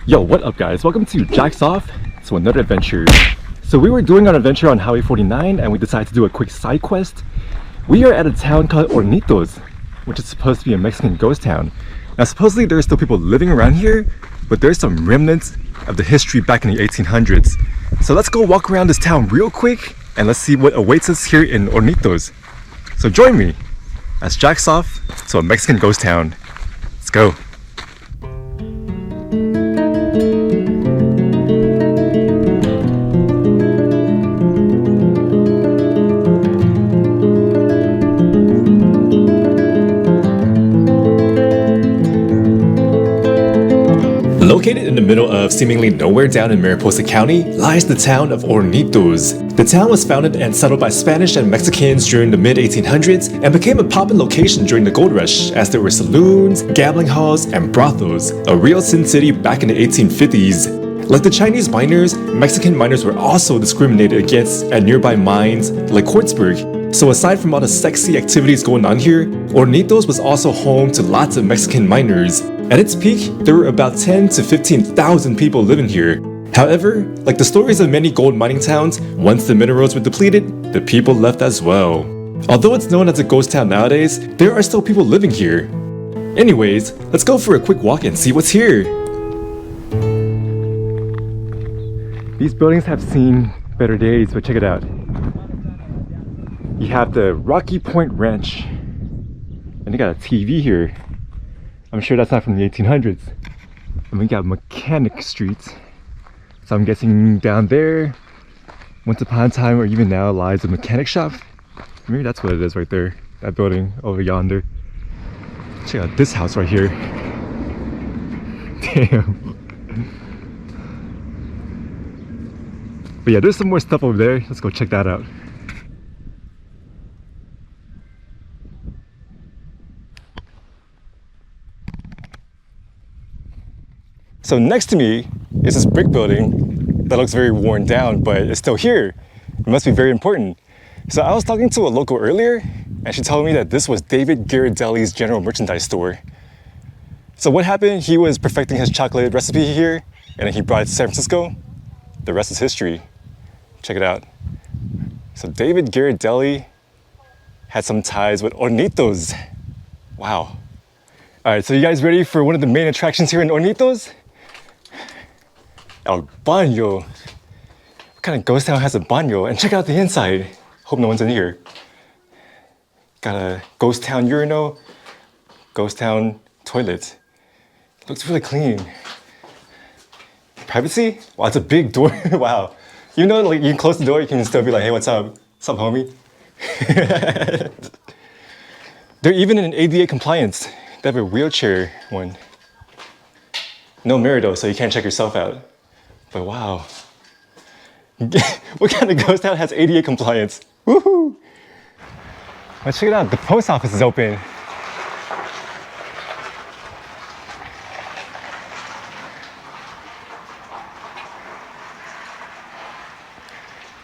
Yo, what up guys? Welcome to Jack's Off to another adventure. So we were doing an adventure on Highway 49 and we decided to do a quick side quest. We are at a town called Hornitos, which is supposed to be a Mexican ghost town. Now supposedly there are still people living around here, but there's some remnants of the history back in the 1800s. So let's go walk around this town real quick and let's see what awaits us here in Hornitos. So join me as Jack's off to a Mexican ghost town. Let's go. Located in the middle of seemingly nowhere down in Mariposa County lies the town of Hornitos. The town was founded and settled by Spanish and Mexicans during the mid-1800s and became a popular location during the gold rush as there were saloons, gambling halls, and brothels, a real sin city back in the 1850s. Like the Chinese miners, Mexican miners were also discriminated against at nearby mines like Quartzburg. So aside from all the sexy activities going on here, Hornitos was also home to lots of Mexican miners. At its peak, there were about 10 to 15,000 people living here. However, like the stories of many gold mining towns, once the minerals were depleted, the people left as well. Although it's known as a ghost town nowadays, there are still people living here. Anyways, let's go for a quick walk and see what's here. These buildings have seen better days, but check it out. You have the Rocky Point Ranch, and they got a TV here. I'm sure that's not from the 1800s. And we got Mechanic Street. So I'm guessing down there, once upon a time or even now, lies a mechanic shop. Maybe that's what it is right there. That building over yonder. Check out this house right here. Damn. But yeah, there's some more stuff over there. Let's go check that out. So next to me is this brick building that looks very worn down, but it's still here. It must be very important. So I was talking to a local earlier, and she told me that this was David Ghirardelli's general merchandise store. So what happened? He was perfecting his chocolate recipe here, and then he brought it to San Francisco. The rest is history. Check it out. So David Ghirardelli had some ties with Hornitos. Wow. All right, so you guys ready for one of the main attractions here in Hornitos? El baño. What kind of ghost town has a baño? And check out the inside. Hope no one's in here. Got a ghost town urinal, ghost town toilet. Looks really clean. Privacy? Wow, it's a big door. Wow. You know, like you can close the door, you can still be like, hey, what's up? What's up, homie? They're even in ADA compliance. They have a wheelchair one. No mirror though, so you can't check yourself out. But wow. What kind of ghost town has ADA compliance? Woohoo! Let's check it out. The post office is open.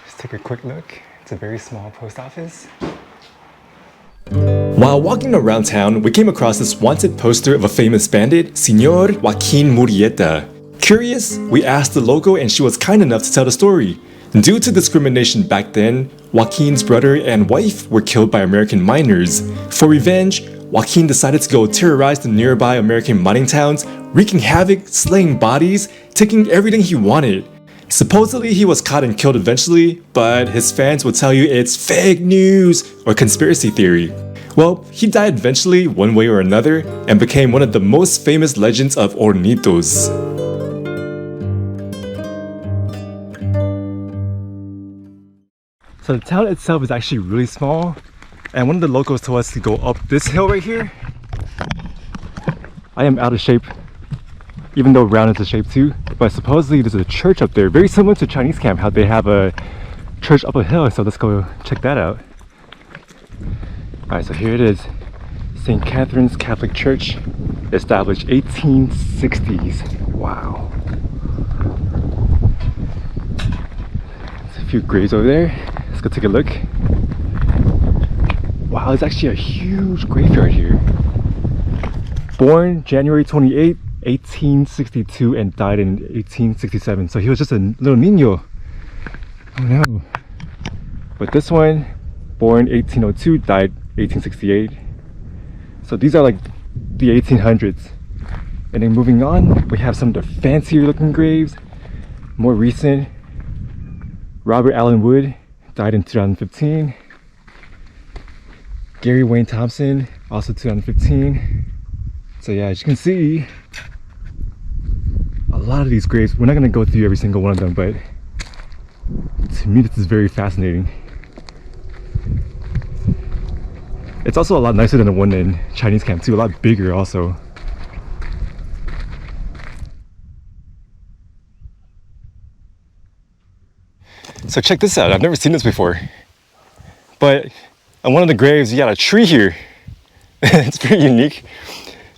Just take a quick look. It's a very small post office. While walking around town, we came across this wanted poster of a famous bandit, Señor Joaquin Murietta. Curious, we asked the local and she was kind enough to tell the story. Due to discrimination back then, Joaquin's brother and wife were killed by American miners. For revenge, Joaquin decided to go terrorize the nearby American mining towns, wreaking havoc, slaying bodies, taking everything he wanted. Supposedly he was caught and killed eventually, but his fans will tell you it's fake news or conspiracy theory. Well, he died eventually one way or another and became one of the most famous legends of Hornitos. So the town itself is actually really small, and one of the locals told us to go up this hill right here. I am out of shape, even though round is a shape too, but supposedly there's a church up there, very similar to Chinese camp, how they have a church up a hill, so let's go check that out. Alright, so here it is, St. Catherine's Catholic Church, established 1860s. Wow. There's a few graves over there. Let's go take a look. Wow, there's actually a huge graveyard here. Born January 28, 1862 and died in 1867. So he was just a little niño. Oh no. But this one, born 1802, died 1868. So these are like the 1800s. And then moving on, we have some of the fancier looking graves. More recent, Robert Allen Wood died in 2015. Gary Wayne Thompson, also 2015. So yeah, as you can see, a lot of these graves, we're not going to go through every single one of them, but to me this is very fascinating. It's also a lot nicer than the one in Chinese camp too, a lot bigger also. So check this out, I've never seen this before. But on one of the graves, you got a tree here. It's pretty unique.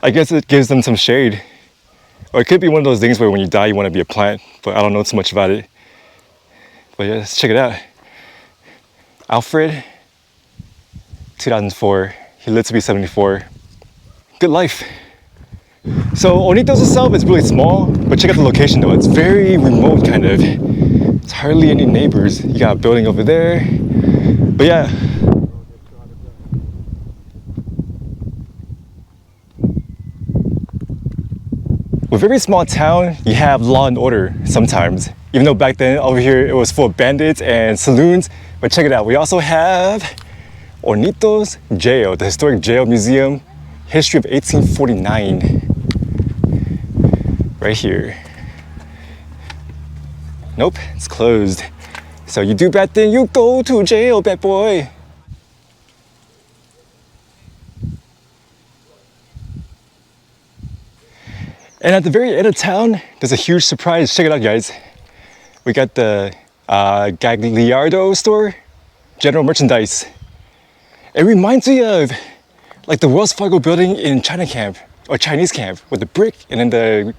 I guess it gives them some shade. Or it could be one of those things where when you die, you want to be a plant, but I don't know too much about it. But yeah, let's check it out. Alfred, 2004. He lived to be 74. Good life. So Hornitos itself is really small, but check out the location though. It's very remote kind of. There's hardly any neighbors. You got a building over there. But yeah. With every small town, you have law and order sometimes. Even though back then over here it was full of bandits and saloons. But check it out, we also have Hornitos Jail, the historic jail museum, history of 1849. Right here. Nope, it's closed. So you do bad thing, you go to jail, bad boy. And at the very end of town, there's a huge surprise. Check it out, guys. We got the Gagliardo store, general merchandise. It reminds me of like the Wells Fargo building in China camp, or Chinese camp, with the brick and then the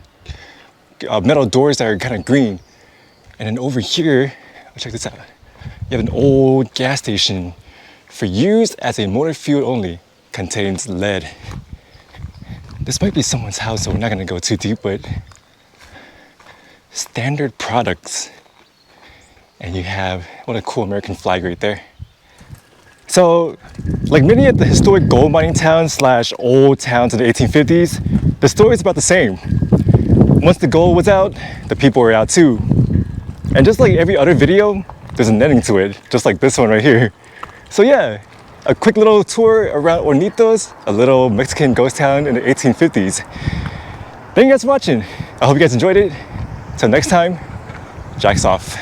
metal doors that are kind of green. And then over here, check this out. You have an old gas station for use as a motor fuel only, contains lead. This might be someone's house, so we're not gonna go too deep, but standard products. And you have, what a cool American flag right there. So, like many of the historic gold mining towns / old towns in the 1850s, the story is about the same. Once the gold was out, the people were out too. And just like every other video, there's an ending to it, just like this one right here. So yeah, a quick little tour around Hornitos, a little Mexican ghost town in the 1850s. Thank you guys for watching. I hope you guys enjoyed it. Till next time, Jack's off.